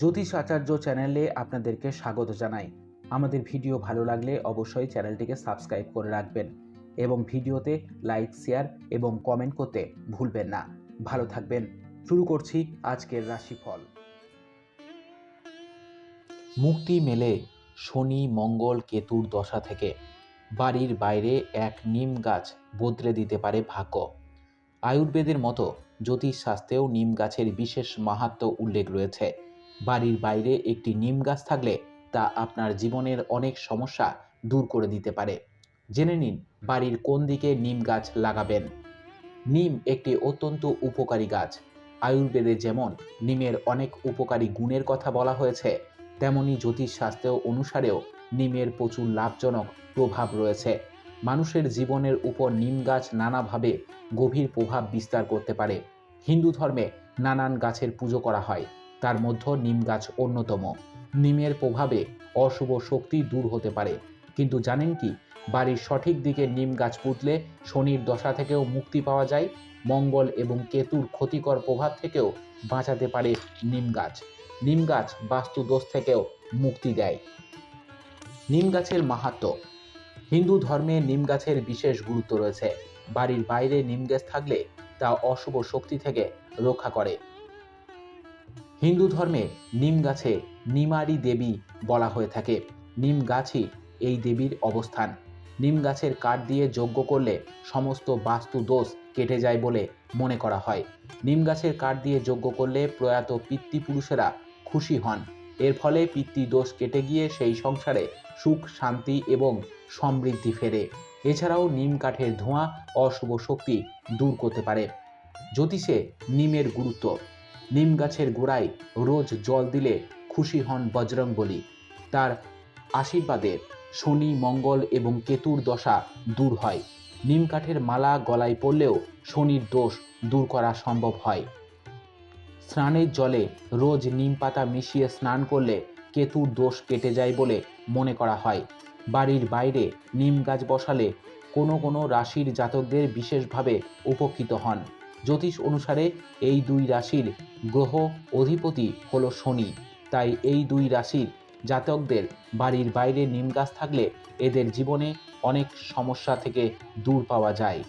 জ্যোতিষ আচার্য চ্যানেলে আপনাদেরকে স্বাগত জানাই। আমাদের ভিডিও ভালো লাগলে অবশ্যই চ্যানেলটিকে সাবস্ক্রাইব করে রাখবেন এবং ভিডিওতে লাইক, শেয়ার এবং কমেন্ট করতে ভুলবেন না। ভালো থাকবেন। শুরু করছি আজকের রাশিফল। মুক্তি মেলে শনি, মঙ্গল, কেতুর দশা থেকে। বাড়ির বাইরে এক নিম গাছ বদলে দিতে পারে ভাগ্য। আয়ুর্বেদের মতো জ্যোতিষশাস্ত্রেও নিম গাছের বিশেষ মাহাত্ম্য উল্লেখ রয়েছে। বাড়ির বাইরে একটি নিম গাছ থাকলে তা আপনার জীবনের অনেক সমস্যা দূর করে দিতে পারে। জেনে নিন বাড়ির কোন দিকে নিম গাছ লাগাবেন। নিম একটি অত্যন্ত উপকারী গাছ। আয়ুর্বেদে যেমন নিমের অনেক উপকারী গুণের কথা বলা হয়েছে, তেমনি জ্যোতিষশাস্ত্র অনুসারেও নিমের প্রচুর লাভজনক প্রভাব রয়েছে। মানুষের জীবনের উপর নিম গাছ নানাভাবে গভীর প্রভাব বিস্তার করতে পারে। হিন্দু ধর্মে নানান গাছের পুজো করা হয়, তার মধ্যে নিম গাছ অন্যতম। নিমের প্রভাবে অশুভ শক্তি দূর হতে পারে। কিন্তু জানেন কি, বাড়ির সঠিক দিকে নিম গাছ পুঁতলে শনির দশা থেকেও মুক্তি পাওয়া যায়। মঙ্গল এবং কেতুর ক্ষতিকর প্রভাব থেকেও বাঁচাতে পারে নিম গাছ। নিম গাছ বাস্তু দোষ থেকেও মুক্তি দেয়। নিম গাছের মাহাত্ম্য। হিন্দু ধর্মে নিম গাছের বিশেষ গুরুত্ব রয়েছে। বাড়ির বাইরে নিম গাছ থাকলে তা অশুভ শক্তি থেকে রক্ষা করে। হিন্দু ধর্মে নিম গাছে নিমারি দেবী বলা হয়ে থাকে। নিম গাছই এই দেবীর অবস্থান। নিম গাছের কাঠ দিয়ে যজ্ঞ করলে সমস্ত বাস্তু দোষ কেটে যায় বলে মনে করা হয়। নিম গাছের কাঠ দিয়ে যজ্ঞ করলে প্রয়াত পিতৃপুরুষেরা খুশি হন। এর ফলে পিতৃদোষ কেটে গিয়ে সেই সংসারে সুখ, শান্তি এবং সমৃদ্ধি ফেরে। এছাড়াও নিম কাঠের ধোঁয়া অশুভ শক্তি দূর করতে পারে। জ্যোতিষে নিমের গুরুত্ব। নিম গাছের গোড়ায় রোজ জল দিলে খুশি হন বজরংবলী। তার আশীর্বাদে শনি, মঙ্গল এবং কেতুর দশা দূর হয়। নিম কাঠের মালা গলায় পড়লেও শনির দোষ দূর করা সম্ভব হয়। স্নানের জলে রোজ নিম পাতা মিশিয়ে স্নান করলে কেতুর দোষ কেটে যায় বলে মনে করা হয়। বাড়ির বাইরে নিম গাছ বসালে কোনো কোনো রাশির জাতকদের বিশেষভাবে উপকৃত হন। জ্যোতিষ অনুসারে এই দুই রাশির গ্রহ অধিপতি হলো শনি। তাই এই দুই রাশির জাতকদের বাড়ির বাইরে নিম গাছ থাকলে এদের জীবনে অনেক সমস্যা থেকে দূর পাওয়া যায়।